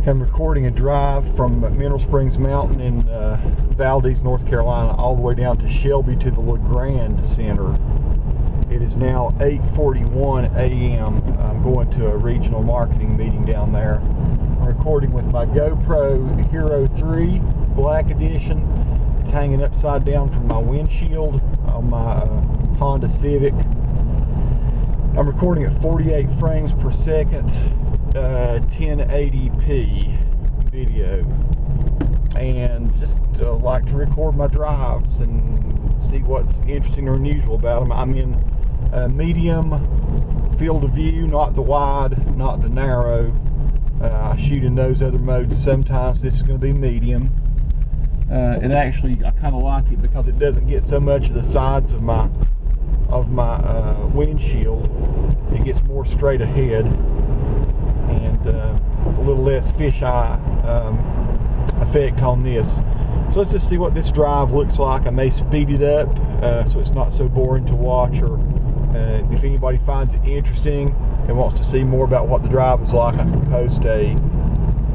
I'm recording a drive from Mineral Springs Mountain in Valdez, North Carolina, all the way down to Shelby to the LeGrande Center. It is now 8:41 a.m. I'm going to a regional marketing meeting down there. I'm recording with my GoPro Hero3 Black Edition. It's hanging upside down from my windshield on my Honda Civic. I'm recording at 48 frames per second, 1080p video, and just like to record my drives and see what's interesting or unusual about them. I'm in medium field of view, not the wide, not the narrow. I shoot in those other modes sometimes. This is going to be medium. And actually I kind of like it because it doesn't get so much of the sides of my windshield. It gets more straight ahead and a little less fisheye effect on this. So let's just see what this drive looks like. I may speed it up so it's not so boring to watch, or if anybody finds it interesting and wants to see more about what the drive is like, I can post a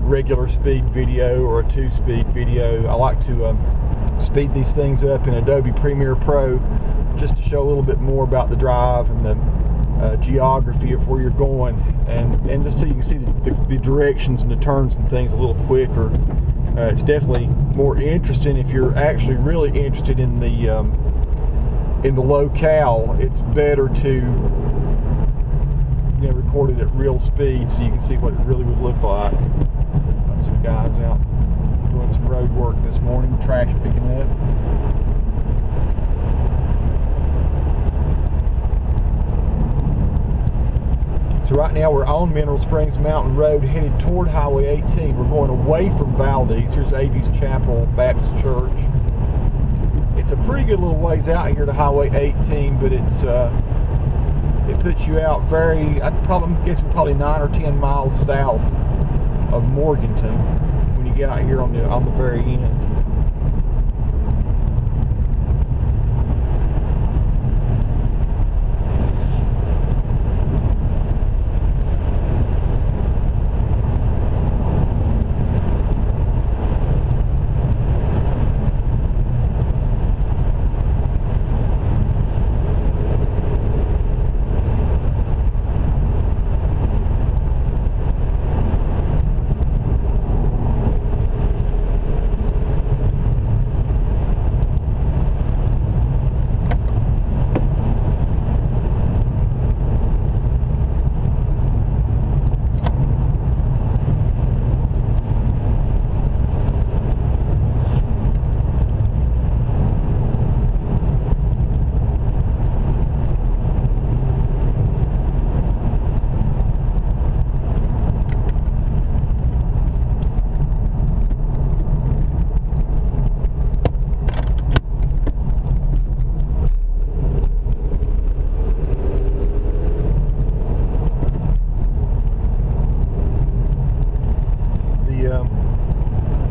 regular speed video or a 2-speed video. I like to speed these things up in Adobe Premiere Pro just to show a little bit more about the drive and the geography of where you're going, and just so you can see the directions and the turns and things a little quicker. It's definitely more interesting if you're actually really interested in the locale. It's better to record it at real speed so you can see what it really would look like. Got some guys out doing some road work this morning, trash picking up. So right now we're on Mineral Springs Mountain Road headed toward Highway 18. We're going away from Valdez. Here's Aby's Chapel Baptist Church. It's a pretty good little ways out here to Highway 18, but it's it puts you out very, I'm guessing probably 9 or 10 miles south of Morganton when you get out here on the very end.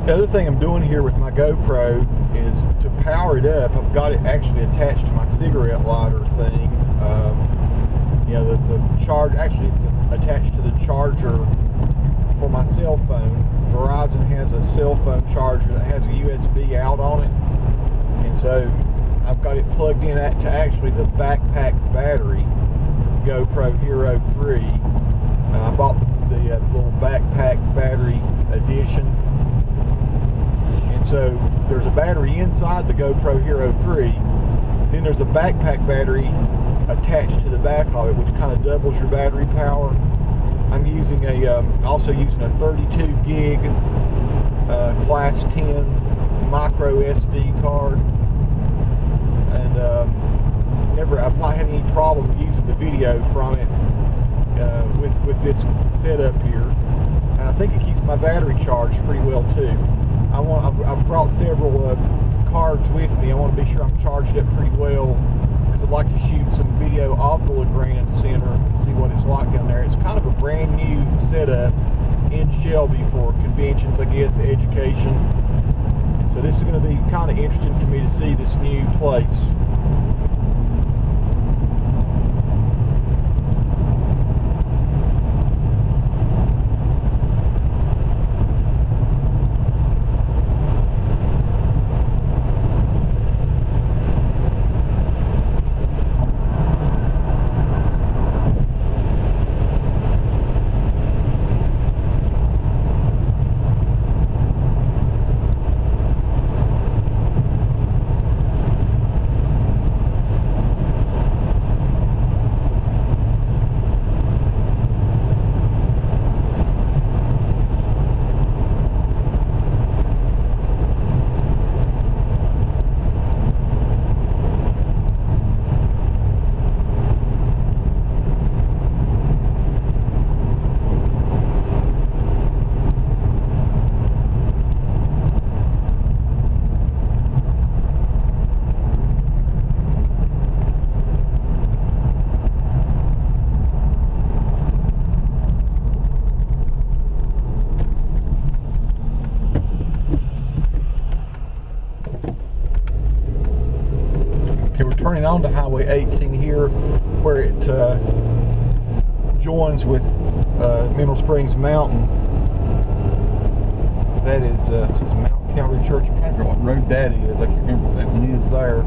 The other thing I'm doing here with my GoPro is to power it up. I've got it actually attached to my cigarette lighter thing. The charge, actually it's attached to the charger for my cell phone. Verizon has a cell phone charger that has a USB out on it. And so I've got it plugged in to actually the backpack battery from GoPro Hero3. I bought the little backpack battery edition. And so there's a battery inside the GoPro Hero3, then there's a backpack battery attached to the back of it, which kind of doubles your battery power. I'm using also using a 32 gig class 10 micro SD card, and I've not had any problem using the video from it with this setup here, and I think it keeps my battery charged pretty well too. I've brought several cards with me. I want to be sure I'm charged up pretty well, because I'd like to shoot some video of the LeGrande Center and see what it's like down there. It's kind of a brand new setup in Shelby for conventions, I guess, education. So this is going to be kind of interesting for me to see this new place. onto Highway 18 here, where it joins with Mineral Springs Mountain. That is Mount Calvary Church. I'm trying to figure out what road that is. I can't remember what that one is there.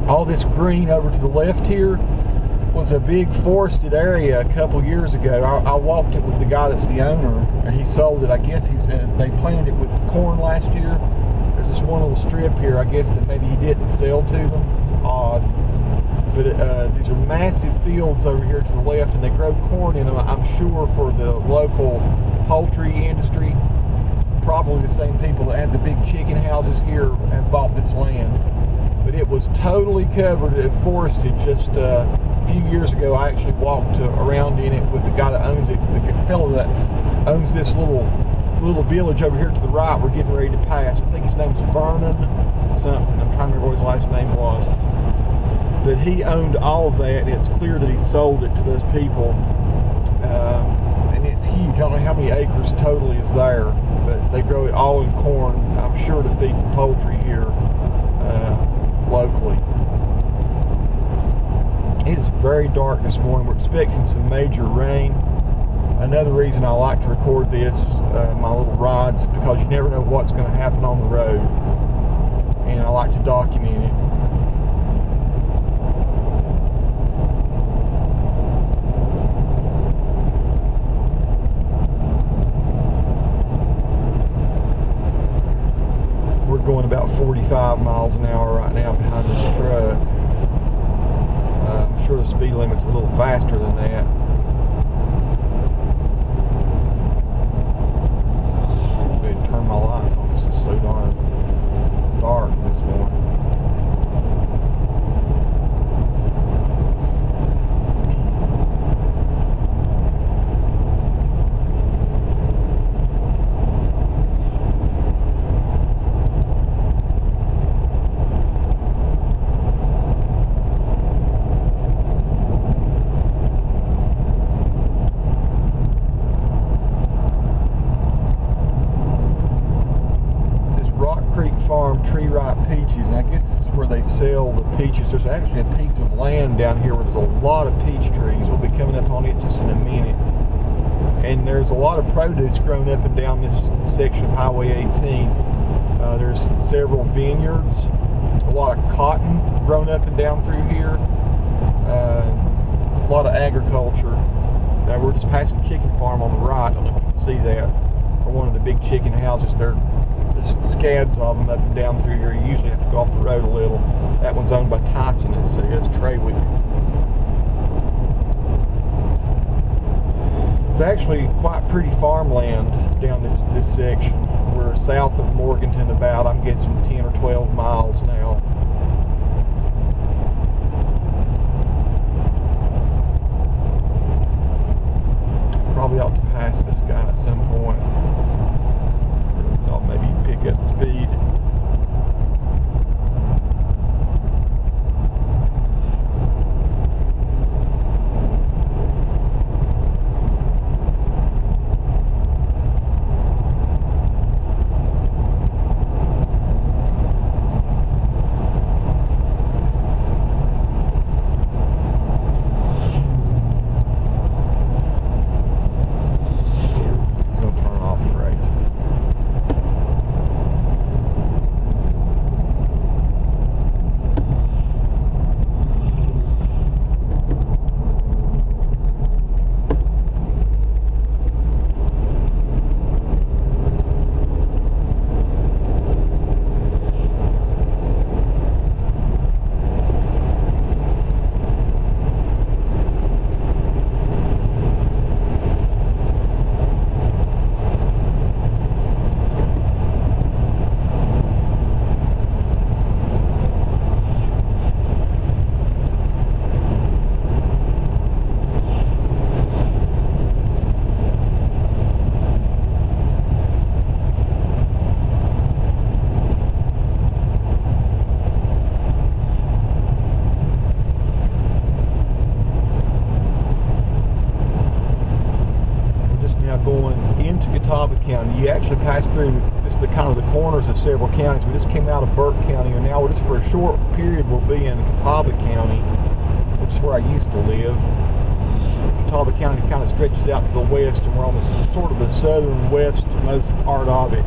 All this green over to the left here was a big forested area a couple years ago. I walked it with the guy that's the owner, and he sold it. I guess he said they planted it with corn last year. There's this one little strip here, I guess, that maybe he didn't sell to them. It's odd. But these are massive fields over here to the left, and they grow corn in them, I'm sure, for the local poultry industry. Probably the same people that had the big chicken houses here have bought this land. But it was totally covered and forested just a few years ago. I actually walked around in it with the guy that owns it, the fellow that owns this little village over here to the right. We're getting ready to pass. I think his name's Vernon something. I'm trying to remember what his last name was. But he owned all of that, and it's clear that he sold it to those people. And it's huge. I don't know how many acres totally is there, but they grow it all in corn, I'm sure, to feed the poultry here locally. It is very dark this morning. We're expecting some major rain. Another reason I like to record this, my little rides, is because you never know what's going to happen on the road, and I like to document it. Going about 45 miles an hour right now behind this truck. I'm sure the speed limit's a little faster than that. I'm going to turn my lights on. This is so darn dark this morning. Tree ripe peaches, and I guess this is where they sell the peaches. There's actually a piece of land down here where there's a lot of peach trees. We'll be coming up on it just in a minute. And there's a lot of produce grown up and down this section of Highway 18. There's several vineyards, a lot of cotton grown up and down through here, a lot of agriculture. We're just passing a chicken farm on the right. I don't know if you can see that, or one of the big chicken houses there. Scads of them up and down through here. You usually have to go off the road a little. That one's owned by Tyson, it says, Traywick. It's actually quite pretty farmland down this section. We're south of Morganton about, I'm guessing, 10 or 12 miles now. Probably ought to pass this guy at some point. Thought maybe pick up the speed. going into Catawba County. You actually pass through just the kind of the corners of several counties. We just came out of Burke County, and now just for a short period we'll be in Catawba County, which is where I used to live. Catawba County kind of stretches out to the west, and we're on the sort of the southern westmost part of it.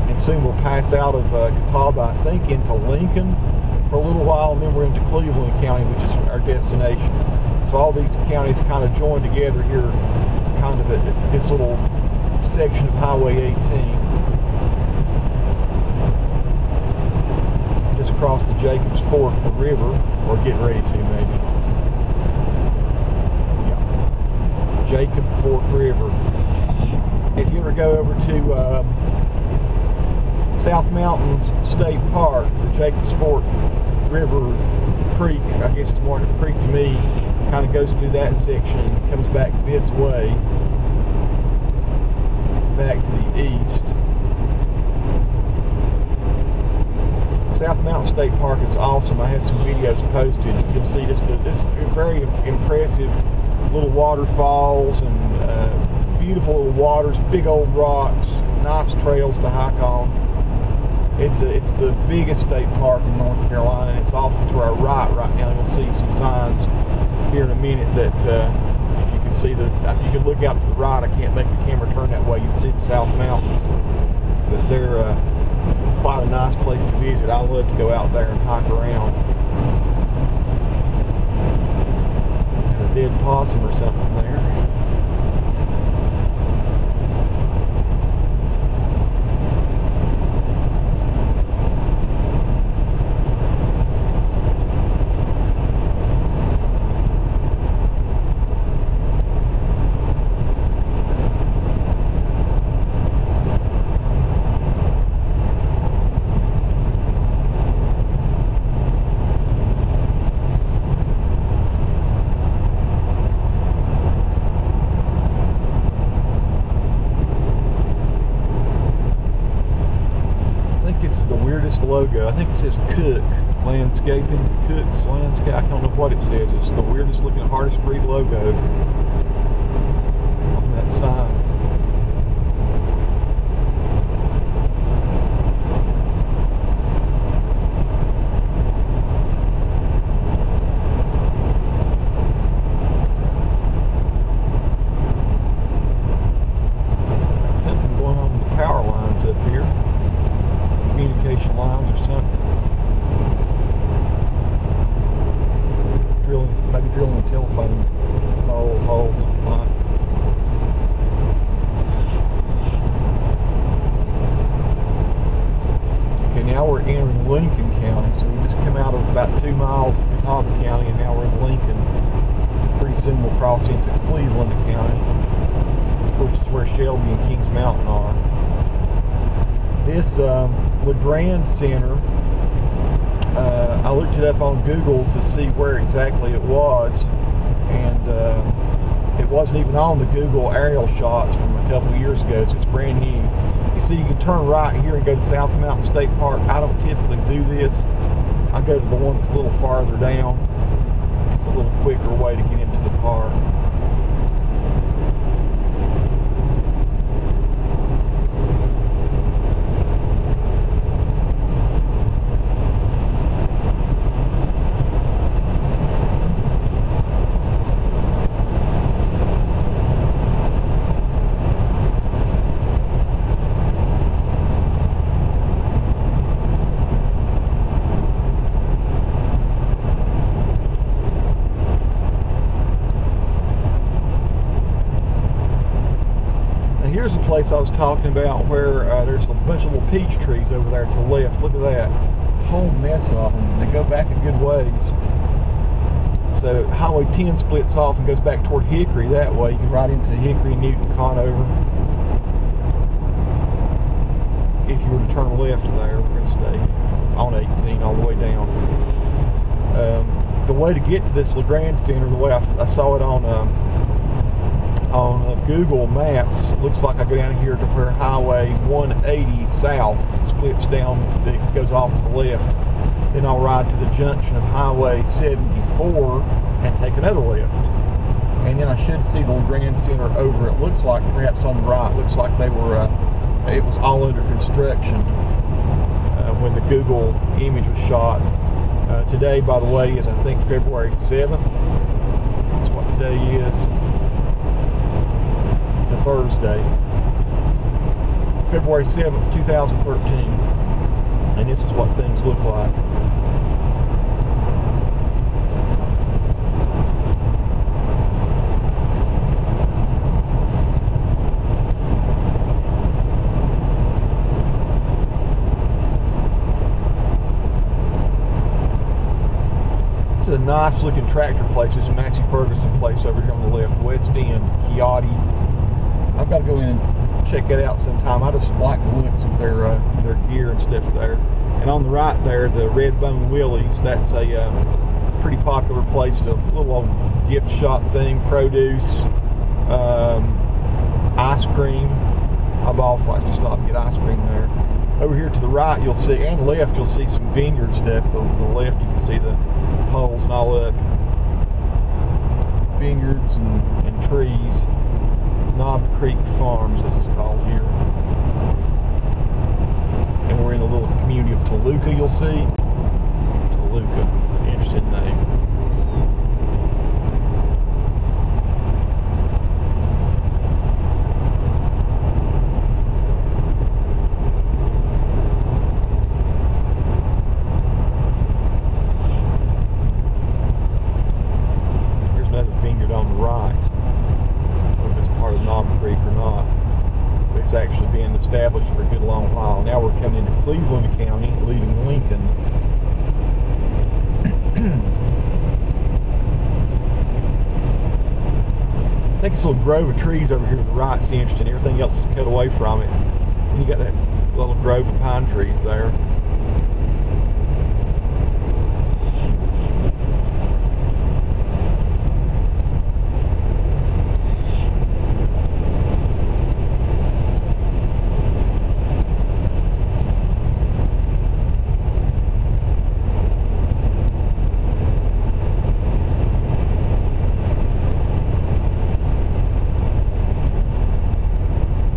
And soon we'll pass out of Catawba, I think, into Lincoln for a little while, and then we're into Cleveland County, which is our destination. So all these counties kind of join together here, kind of at this little section of Highway 18. Just across the Jacobs Fork River, or getting ready to maybe. Yeah. Jacob Fork River. If you ever go over to South Mountains State Park, the Jacobs Fork River Creek, I guess it's more like a creek to me, kind of goes through that section and comes back this way, back to the east. South Mountain State Park is awesome. I have some videos posted. You'll see just very impressive little waterfalls and beautiful little waters, big old rocks, nice trails to hike on. It's the biggest state park in North Carolina, and it's off to our right now. You'll see some signs here in a minute that if you can see if you could look out to the right, I can't make the camera turn that way, you'd see the South Mountains. But they're quite a nice place to visit. I love to go out there and hike around. And a dead possum or something there. Logo. I think it says Cook Landscaping. Cook's Landscape. I don't know what it says. It's the weirdest looking, hardest to read logo on that sign. Something going on with the power lines up here. Communication lines or something. Maybe drilling a telephone hole line. Okay, now we're entering Lincoln County, so we just come out of about 2 miles of Catawba County, and now we're in Lincoln. Pretty soon we'll cross into Cleveland County, which is where Shelby and Kings Mountain are. This LeGrande Center, I looked it up on Google to see where exactly it was, and it wasn't even on the Google aerial shots from a couple years ago, so it's brand new. You see, you can turn right here and go to South Mountain State Park. I don't typically do this. I go to the one that's a little farther down. It's a little quicker way to get into the park. Here's the place I was talking about where there's a bunch of little peach trees over there to the left. Look at that. Whole mess of them. They go back a good ways. So Highway 10 splits off and goes back toward Hickory that way. You can ride into Hickory, Newton, Conover. If you were to turn left there, we're going to stay on 18 all the way down. The way to get to this LeGrande Center, the way I saw it on Google Maps, looks like I go down here to where Highway 180 south splits down, it goes off to the left. Then I'll ride to the junction of Highway 74 and take another left. And then I should see the LeGrande Center over, it looks like, perhaps on the right, looks like they were, it was all under construction when the Google image was shot. Today, by the way, is I think February 7th. That's what today is. It's a Thursday. February 7th, 2013. And this is what things look like. It's a nice looking tractor place. There's a Massey Ferguson place over here on the left, West End, Chiati. I've got to go in and check that out sometime. I just like the looks of their gear and stuff there. And on the right there, the Red Bone Willie's. That's a pretty popular place, a little old gift shop thing, produce, ice cream. My boss likes to stop and get ice cream there. Over here to the right, you'll see, and left, you'll see some vineyard stuff. The left, you can see the poles and all that. Vineyards and trees. Knob Creek Farms, this is called here. And we're in the little community of Toluca, you'll see. Toluca, interesting name. On the right. I don't know if it's part of Knob Creek or not, but it's actually been established for a good long while. Now we're coming into Cleveland County, leaving Lincoln. I think this little grove of trees over here to the right is interesting. Everything else is cut away from it. And you got that little grove of pine trees there.